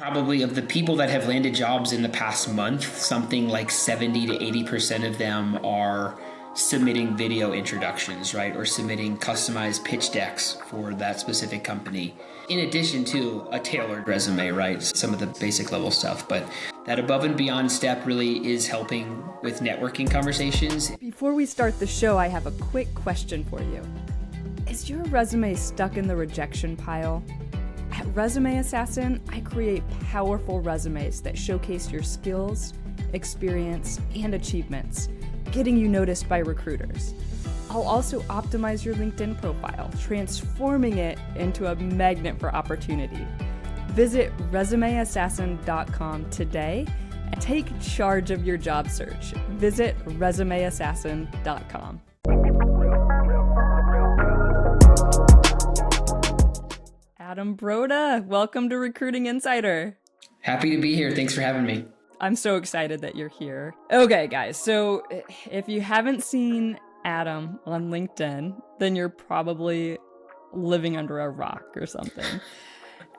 Probably of the people that have landed jobs in the past month, something like 70 to 80% of them are submitting video introductions, right? Or submitting customized pitch decks for that specific company. In addition to a tailored resume, right? Some of the basic level stuff. But that above and beyond step really is helping with networking conversations. Before we start the show, I have a quick question for you. Is your resume stuck in the rejection pile? At Resume Assassin, I create powerful resumes that showcase your skills, experience, and achievements, getting you noticed by recruiters. I'll also optimize your LinkedIn profile, transforming it into a magnet for opportunity. Visit resumeassassin.com today and take charge of your job search. Visit resumeassassin.com. Adam Broda, welcome to Recruiting Insider. Happy to be here. Thanks for having me. I'm so excited that you're here. Okay, guys, so if you haven't seen Adam on LinkedIn, then you're probably living under a rock or something.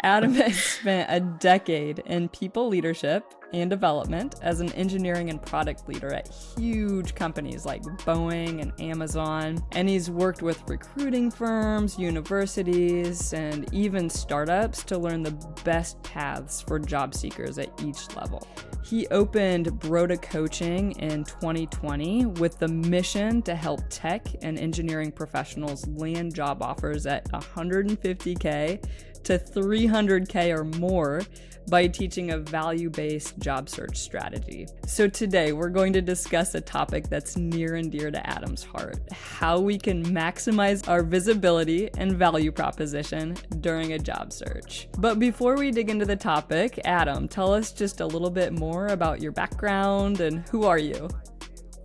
Adam has spent a decade in people leadership and development as an engineering and product leader at huge companies like Boeing and Amazon. And he's worked with recruiting firms, universities, and even startups to learn the best paths for job seekers at each level. He opened Broda Coaching in 2020 with the mission to help tech and engineering professionals land job offers at $150K to $300K or more by teaching a value-based job search strategy. So today we're going to discuss a topic that's near and dear to Adam's heart: how we can maximize our visibility and value proposition during a job search. But before we dig into the topic, Adam, tell us just a little bit more about your background and who are you?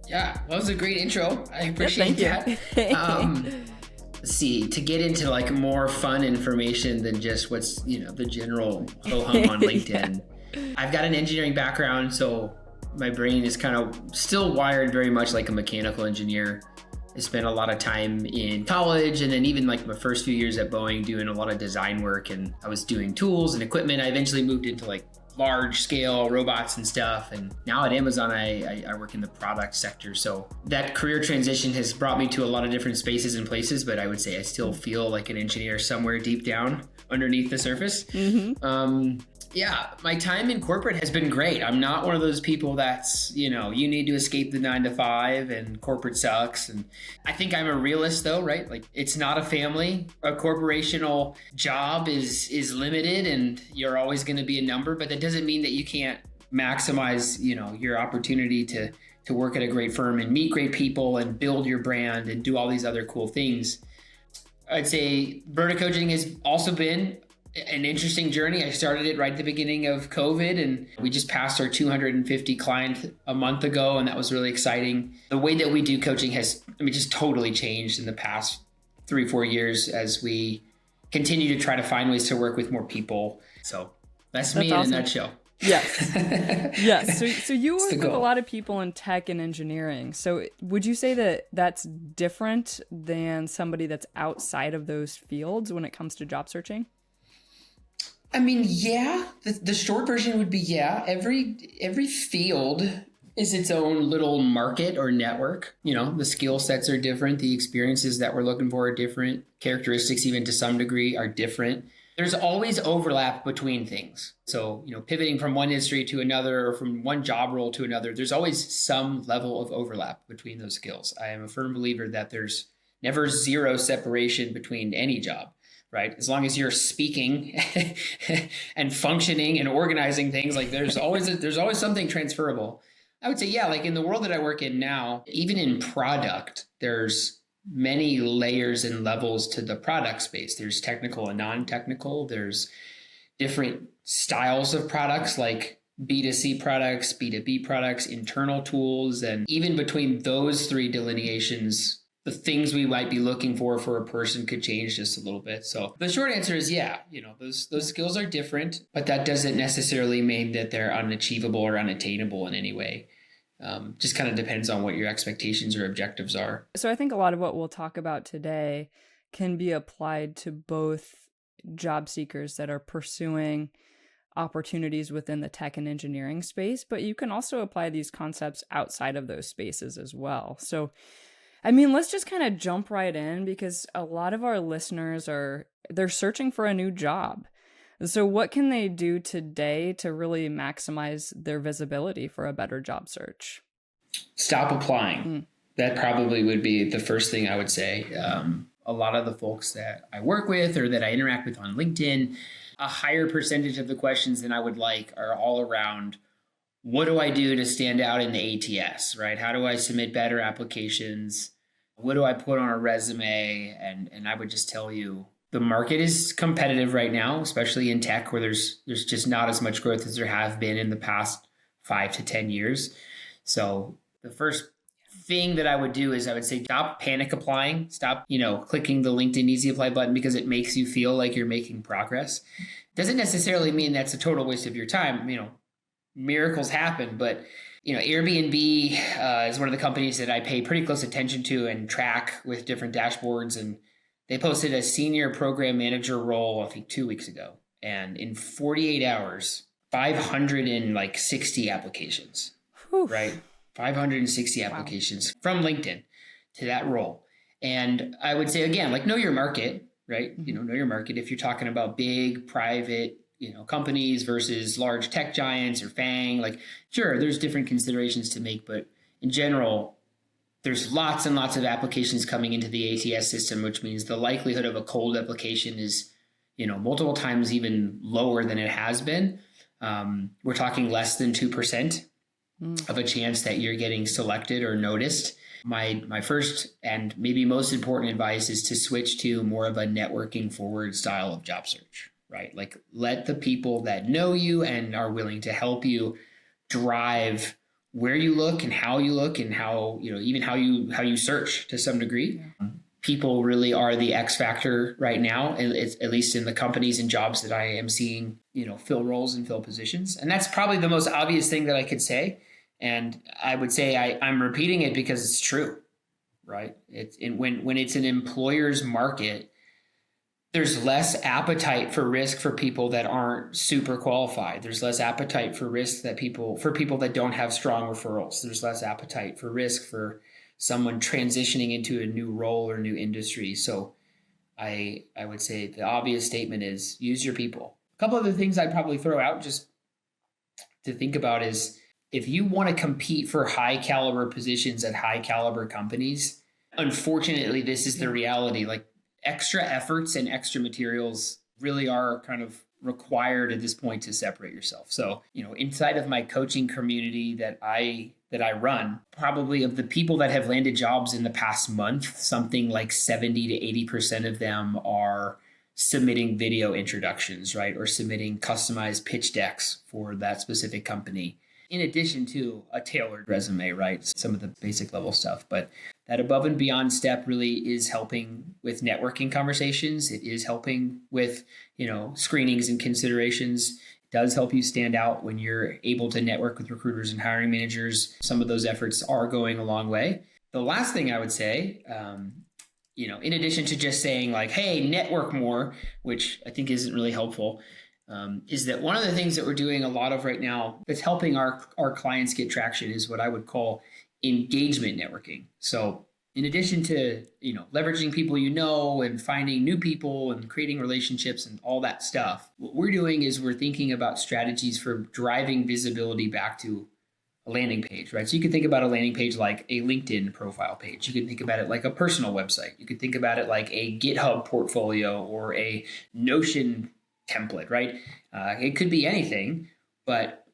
Yeah, well, that was a great intro. I appreciate that. Let's see, to get into like more fun information than just what's, the general ho-hum on LinkedIn. Yeah. I've got an engineering background, so my brain is kind of still wired very much like a mechanical engineer. I spent a lot of time in college and then even like my first few years at Boeing doing a lot of design work, and I was doing tools and equipment. I eventually moved into like large scale robots and stuff. And now at Amazon, I work in the product sector. So that career transition has brought me to a lot of different spaces and places, but I would say I still feel like an engineer somewhere deep down underneath the surface. Mm-hmm. My time in corporate has been great. I'm not one of those people that's, you need to escape the 9 to 5 and corporate sucks. And I think I'm a realist though, right? Like it's not a family. A corporational job is limited and you're always going to be a number, but that doesn't mean that you can't maximize, your opportunity to work at a great firm and meet great people and build your brand and do all these other cool things. I'd say Broda Coaching has also been an interesting journey. I started it right at the beginning of COVID, and we just passed our 250 client a month ago, and that was really exciting. The way that we do coaching has, just totally changed in the past 3-4 years as we continue to try to find ways to work with more people. So that's me awesome. In a nutshell. Yes. Yes. So you work with a lot of people in tech and engineering. So would you say that that's different than somebody that's outside of those fields when it comes to job searching? Yeah, the short version would be yeah. Every field is its own little market or network. The skill sets are different. The experiences that we're looking for are different. Characteristics, even to some degree, are different. There's always overlap between things. So, pivoting from one industry to another or from one job role to another, there's always some level of overlap between those skills. I am a firm believer that there's never zero separation between any job. Right? As long as you're speaking and functioning and organizing things, like there's always something transferable. I would say, yeah, like in the world that I work in now, even in product, there's many layers and levels to the product space. There's technical and non-technical. There's different styles of products like B2C products, B2B products, internal tools. And even between those three delineations, the things we might be looking for a person could change just a little bit. So the short answer is yeah, those skills are different, but that doesn't necessarily mean that they're unachievable or unattainable in any way. Just kind of depends on what your expectations or objectives are. So I think a lot of what we'll talk about today can be applied to both job seekers that are pursuing opportunities within the tech and engineering space, but you can also apply these concepts outside of those spaces as well. So, I mean, let's just kind of jump right in, because a lot of our listeners they're searching for a new job. So what can they do today to really maximize their visibility for a better job search? Stop applying. That probably would be the first thing I would say. A lot of the folks that I work with or that I interact with on LinkedIn, a higher percentage of the questions than I would like are all around, what do I do to stand out in the ATS, right? How do I submit better applications? What do I put on a resume? And I would just tell you, the market is competitive right now, especially in tech, where there's just not as much growth as there have been in the past 5 to 10 years. So the first thing that I would do is I would say, stop panic applying, stop, clicking the LinkedIn Easy Apply button because it makes you feel like you're making progress. Doesn't necessarily mean that's a total waste of your time. Miracles happen, but Airbnb is one of the companies that I pay pretty close attention to and track with different dashboards. And they posted a senior program manager role, I think 2 weeks ago. And in 48 hours, 560 applications, right? 560 applications from LinkedIn to that role. And I would say, again, know your market, right? Know your market. If you're talking about big private, companies versus large tech giants or FANG, sure, there's different considerations to make, but in general, there's lots and lots of applications coming into the ATS system, which means the likelihood of a cold application is, multiple times even lower than it has been. We're talking less than 2% of a chance that you're getting selected or noticed. My first and maybe most important advice is to switch to more of a networking forward style of job search, right? Let the people that know you and are willing to help you drive where you look and how you look and how, even how you search to some degree. Yeah. People really are the X factor right now, at least in the companies and jobs that I am seeing, fill roles and fill positions. And that's probably the most obvious thing that I could say. And I would say I'm repeating it because it's true, right? When it's an employer's market, there's less appetite for risk for people that aren't super qualified. There's less appetite for risk for people that don't have strong referrals. There's less appetite for risk for someone transitioning into a new role or new industry. So I would say the obvious statement is use your people. A couple of the things I'd probably throw out just to think about is, if you want to compete for high caliber positions at high caliber companies, unfortunately, this is the reality. Extra efforts and extra materials really are kind of required at this point to separate yourself. So, inside of my coaching community that I run, probably of the people that have landed jobs in the past month, something like 70 to 80% of them are submitting video introductions, right? Or submitting customized pitch decks for that specific company, in addition to a tailored resume, right? Some of the basic level stuff. But that above and beyond step really is helping with networking conversations. It is helping with, screenings and considerations. It does help you stand out when you're able to network with recruiters and hiring managers. Some of those efforts are going a long way. The last thing I would say, in addition to just saying hey, network more, which I think isn't really helpful, is that one of the things that we're doing a lot of right now that's helping our clients get traction is what I would call engagement networking. So in addition to, leveraging people and finding new people and creating relationships and all that stuff, what we're doing is we're thinking about strategies for driving visibility back to a landing page, right? So you could think about a landing page like a LinkedIn profile page. You could think about it like a personal website. You could think about it like a GitHub portfolio or a Notion template, right? It could be anything, but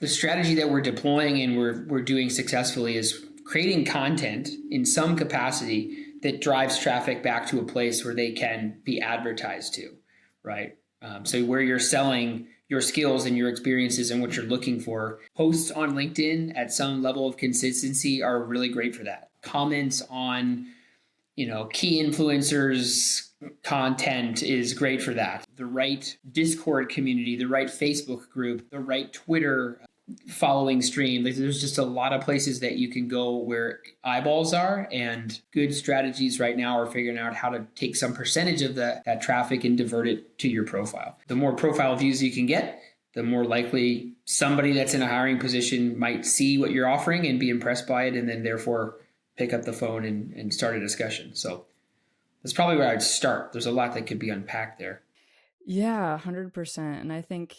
the strategy that we're deploying and we're doing successfully is creating content in some capacity that drives traffic back to a place where they can be advertised to, right? So where you're selling your skills and your experiences and what you're looking for, posts on LinkedIn at some level of consistency are really great for that. Comments on, key influencers content is great for that. The right Discord community, the right Facebook group, the right Twitter following stream. There's just a lot of places that you can go where eyeballs are, and good strategies right now are figuring out how to take some percentage of that traffic and divert it to your profile. The more profile views you can get, the more likely somebody that's in a hiring position might see what you're offering and be impressed by it, and then therefore pick up the phone and start a discussion. So that's probably where I'd start. There's a lot that could be unpacked there. Yeah, 100%. And I think,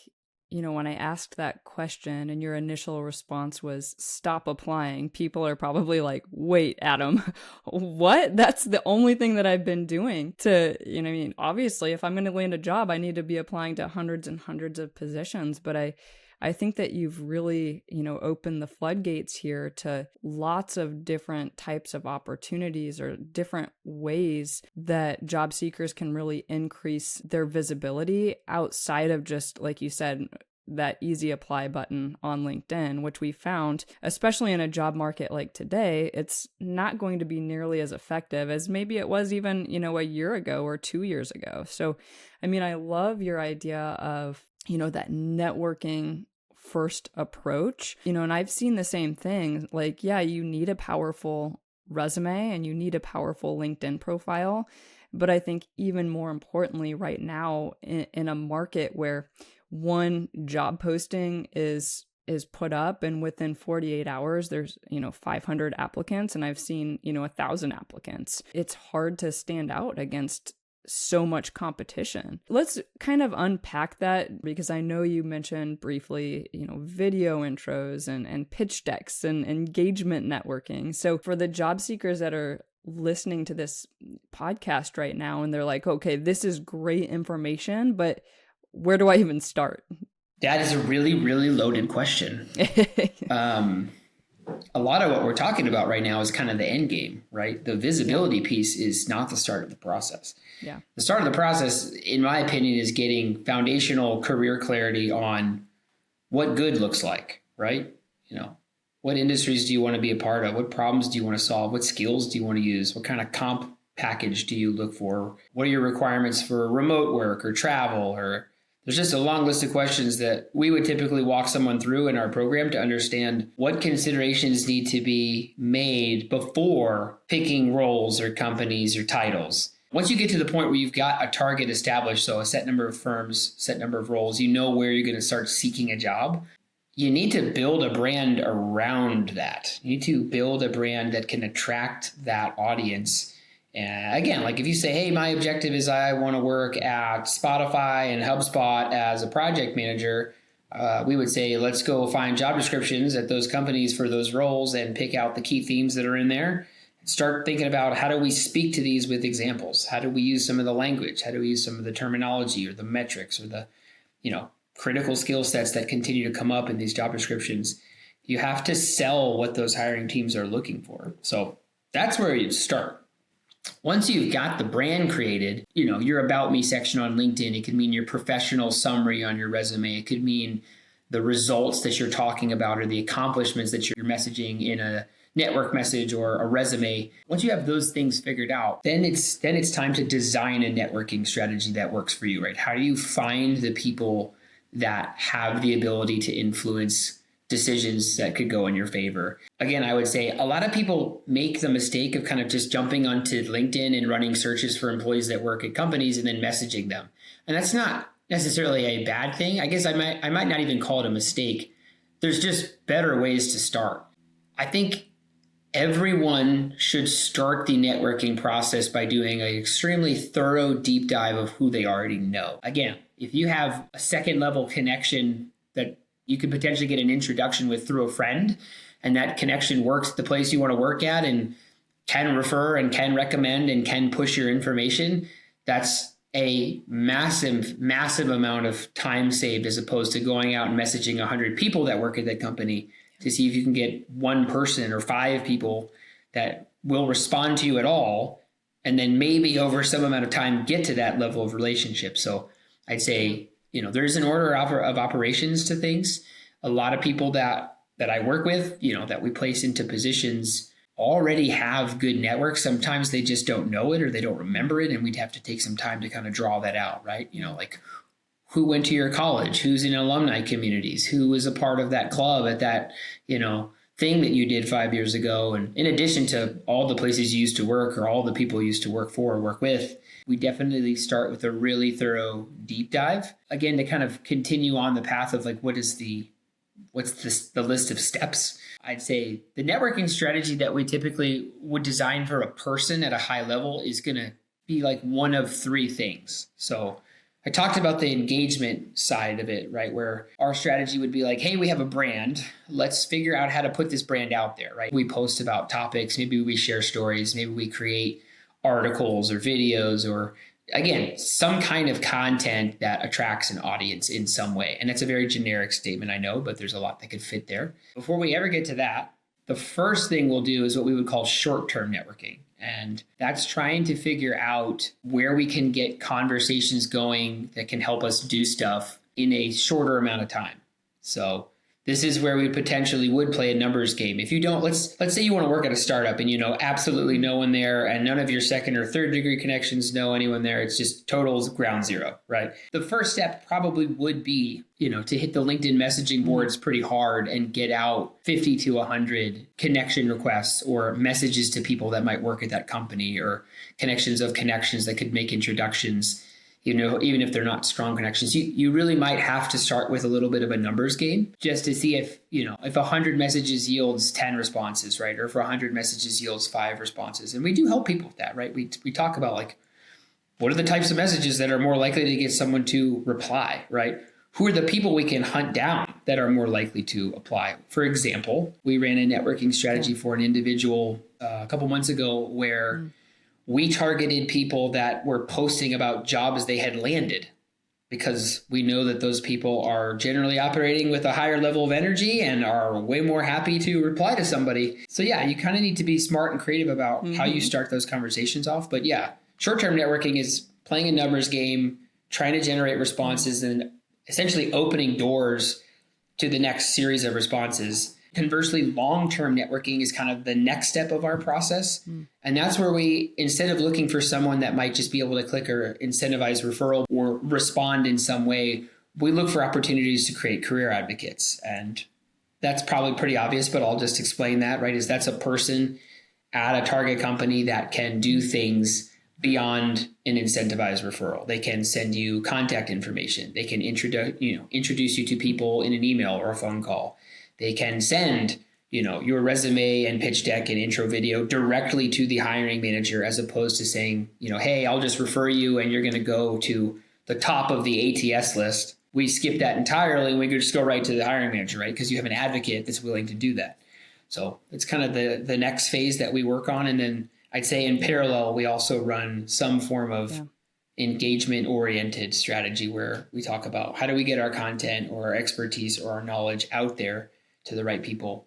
when I asked that question and your initial response was stop applying, people are probably like, wait, Adam, what? That's the only thing that I've been doing to, obviously, if I'm going to land a job, I need to be applying to hundreds and hundreds of positions. But I think that you've really, opened the floodgates here to lots of different types of opportunities or different ways that job seekers can really increase their visibility outside of just, like you said, that easy apply button on LinkedIn, which we found, especially in a job market like today, it's not going to be nearly as effective as maybe it was even, a year ago or 2 years ago. So, I love your idea of, that networking first approach, and I've seen the same thing. Like, yeah, you need a powerful resume and you need a powerful LinkedIn profile. But I think even more importantly, right now in a market where one job posting is put up and within 48 hours, there's, 500 applicants and I've seen, 1,000 applicants. It's hard to stand out against so much competition. Let's kind of unpack that, because I know you mentioned briefly, video intros and pitch decks and engagement networking. So for the job seekers that are listening to this podcast right now and they're like, okay, this is great information, but where do I even start? That is a really, really loaded question. A lot of what we're talking about right now is kind of the end game, right? The visibility piece is not the start of the process. Yeah. The start of the process, in my opinion, is getting foundational career clarity on what good looks like, right? What industries do you want to be a part of? What problems do you want to solve? What skills do you want to use? What kind of comp package do you look for? What are your requirements for remote work or travel? Or there's just a long list of questions that we would typically walk someone through in our program to understand what considerations need to be made before picking roles or companies or titles. Once you get to the point where you've got a target established, so a set number of firms, set number of roles, you know where you're going to start seeking a job. You need to build a brand around that. You need to build a brand that can attract that audience. And again, like if you say, hey, my objective is I want to work at Spotify and HubSpot as a project manager, we would say, let's go find job descriptions at those companies for those roles and pick out the key themes that are in there. Start thinking about how do we speak to these with examples? How do we use some of the language? How do we use some of the terminology or the metrics or the, critical skill sets that continue to come up in these job descriptions? You have to sell what those hiring teams are looking for. So that's where you start. Once you've got the brand created, your About Me section on LinkedIn, it could mean your professional summary on your resume. It could mean the results that you're talking about or the accomplishments that you're messaging in a network message or a resume. Once you have those things figured out, then it's time to design a networking strategy that works for you, right? How do you find the people that have the ability to influence decisions that could go in your favor? Again, I would say a lot of people make the mistake of kind of just jumping onto LinkedIn and running searches for employees that work at companies and then messaging them. And that's not necessarily a bad thing. I guess I might not even call it a mistake. There's just better ways to start. I think everyone should start the networking process by doing an extremely thorough deep dive of who they already know. Again, if you have a second level connection that you could potentially get an introduction with through a friend, and that connection works at the place you want to work at and can refer and can recommend and can push your information, that's a massive, massive amount of time saved as opposed to going out and messaging 100 people that work at that company to see if you can get one person or 5 people that will respond to you at all, and then maybe over some amount of time get to that level of relationship. So I'd say, there's an order of operations to things. A lot of people that I work with, that we place into positions already have good networks. Sometimes they just don't know it or they don't remember it, and we'd have to take some time to kind of draw that out, right? Like who went to your college, who's in alumni communities, who was a part of that club at that, thing that you did 5 years ago. And in addition to all the places you used to work or all the people you used to work for or work with, we definitely start with a really thorough deep dive. Again, to kind of continue on the path of like, what's the list of steps? I'd say the networking strategy that we typically would design for a person at a high level is going to be like one of three things. So I talked about the engagement side of it, right? Where our strategy would be like, hey, we have a brand. Let's figure out how to put this brand out there, right? We post about topics. Maybe we share stories. Maybe we create articles or videos or, again, some kind of content that attracts an audience in some way. And that's a very generic statement, I know, but there's a lot that could fit there. Before we ever get to that, the first thing we'll do is what we would call short-term networking. And that's trying to figure out where we can get conversations going that can help us do stuff in a shorter amount of time. So this is where we potentially would play a numbers game. If you don't, let's say you want to work at a startup and you know absolutely no one there and none of your second or third degree connections know anyone there. It's just total ground zero, right? The first step probably would be, to hit the LinkedIn messaging boards pretty hard and get out 50 to 100 connection requests or messages to people that might work at that company or connections of connections that could make introductions. Even if they're not strong connections, you really might have to start with a little bit of a numbers game just to see if 100 messages yields 10 responses, right? Or if 100 messages yields 5 responses. And we do help people with that, right? We talk about like, what are the types of messages that are more likely to get someone to reply, right? Who are the people we can hunt down that are more likely to apply? For example, we ran a networking strategy for an individual a couple months ago where we targeted people that were posting about jobs they had landed because we know that those people are generally operating with a higher level of energy and are way more happy to reply to somebody. So yeah, you kind of need to be smart and creative about how you start those conversations off. But yeah, short-term networking is playing a numbers game, trying to generate responses and essentially opening doors to the next series of responses. Conversely, long-term networking is kind of the next step of our process. And that's where we, instead of looking for someone that might just be able to click or incentivize referral or respond in some way, we look for opportunities to create career advocates. And that's probably pretty obvious, but I'll just explain that, right? That's a person at a target company that can do things beyond an incentivized referral. They can send you contact information. They can introduce you to people in an email or a phone call. They can send, your resume and pitch deck and intro video directly to the hiring manager, as opposed to saying, hey, I'll just refer you and you're going to go to the top of the ATS list. We skip that entirely and we could just go right to the hiring manager, right? Because you have an advocate that's willing to do that. So it's kind of the next phase that we work on. And then I'd say in parallel, we also run some form of engagement-oriented strategy where we talk about how do we get our content or our expertise or our knowledge out there to the right people.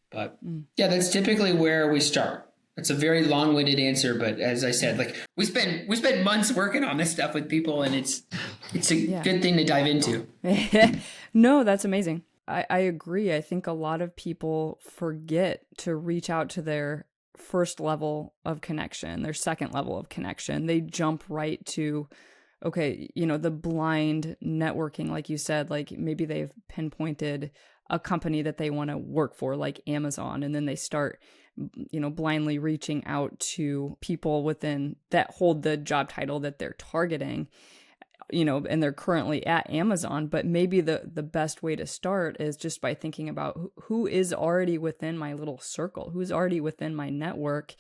But yeah, that's typically where we start. It's a very long-winded answer, but as I said, like we spend months working on this stuff with people, and it's a good thing to dive into. No, that's amazing. I agree. I think a lot of people forget to reach out to their first level of connection, their second level of connection. They jump right to, okay, the blind networking, like you said, like maybe they've pinpointed a company that they want to work for, like Amazon, and then they start blindly reaching out to people within that hold the job title that they're targeting, and they're currently at Amazon. But maybe the best way to start is just by thinking about who is already within my little circle, who's already within my network.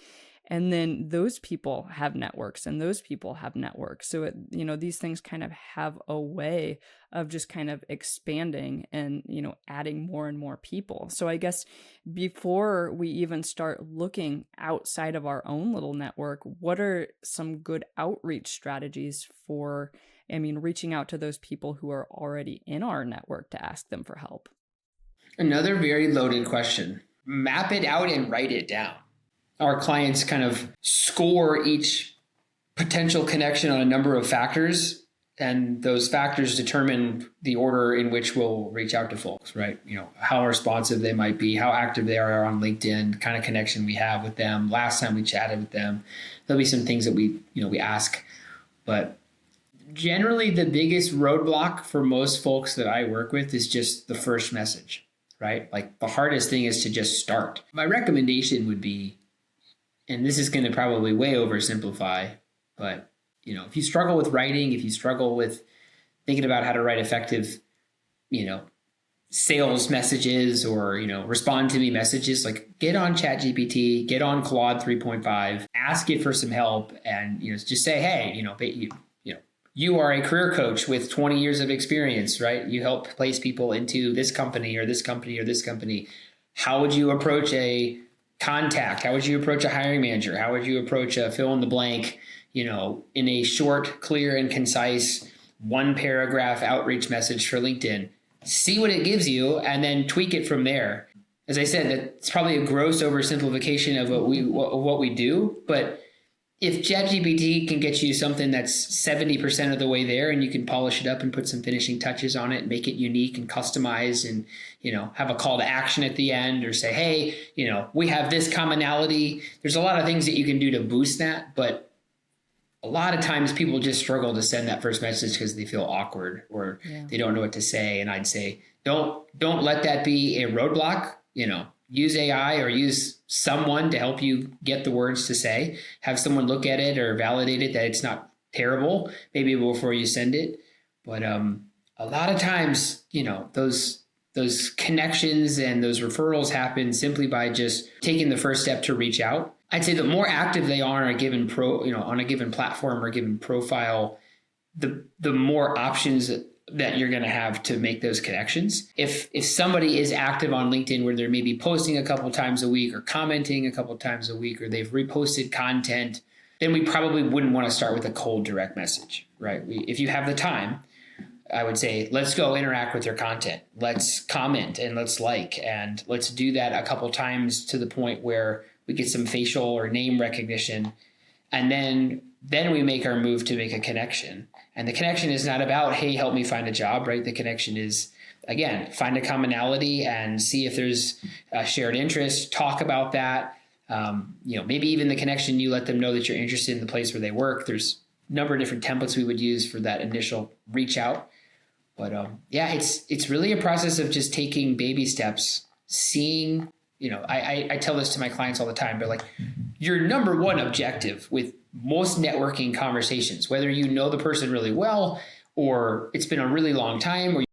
And then those people have networks and those people have networks. So, these things kind of have a way of just kind of expanding and, adding more and more people. So I guess before we even start looking outside of our own little network, what are some good outreach strategies for, reaching out to those people who are already in our network to ask them for help? Another very loaded question. Map it out and write it down. Our clients kind of score each potential connection on a number of factors, and those factors determine the order in which we'll reach out to folks, right? How responsive they might be, how active they are on LinkedIn, kind of connection we have with them, last time we chatted with them. There'll be some things that we ask, but generally the biggest roadblock for most folks that I work with is just the first message, right? Like the hardest thing is to just start. My recommendation would be, and this is going to probably way oversimplify, but if you struggle with writing, if you struggle with thinking about how to write effective, sales messages or, respond to me messages, like get on ChatGPT, get on Claude 3.5, ask it for some help, and, just say, hey, you are a career coach with 20 years of experience, right? You help place people into this company or this company or this company. How would you approach a contact? How would you approach a hiring manager? How would you approach a fill in the blank, in a short, clear, and concise 1-paragraph outreach message for LinkedIn? See what it gives you and then tweak it from there. As I said, that's probably a gross oversimplification of what we do, but if ChatGPT can get you something that's 70% of the way there, and you can polish it up and put some finishing touches on it, make it unique and customized, and have a call to action at the end, or say, hey, we have this commonality. There's a lot of things that you can do to boost that, but a lot of times people just struggle to send that first message because they feel awkward or they don't know what to say. And I'd say, don't let that be a roadblock. Use AI or use someone to help you get the words to say. Have someone look at it or validate it that it's not terrible, maybe before you send it. But a lot of times, those connections and those referrals happen simply by just taking the first step to reach out. I'd say the more active they are on a given on a given platform or a given profile, the more options that you're going to have to make those connections. If somebody is active on LinkedIn where they're maybe posting a couple times a week or commenting a couple times a week, or they've reposted content, then we probably wouldn't want to start with a cold direct message, right? If you have the time, I would say, let's go interact with their content. Let's comment and let's like, and let's do that a couple times to the point where we get some facial or name recognition. And then we make our move to make a connection. And the connection is not about, hey, help me find a job, right? The connection is, again, find a commonality and see if there's a shared interest, talk about that. Maybe even the connection, you let them know that you're interested in the place where they work. There's a number of different templates we would use for that initial reach out. But it's really a process of just taking baby steps, seeing, I tell this to my clients all the time, but like your number one objective with most networking conversations, whether you know the person really well or it's been a really long time or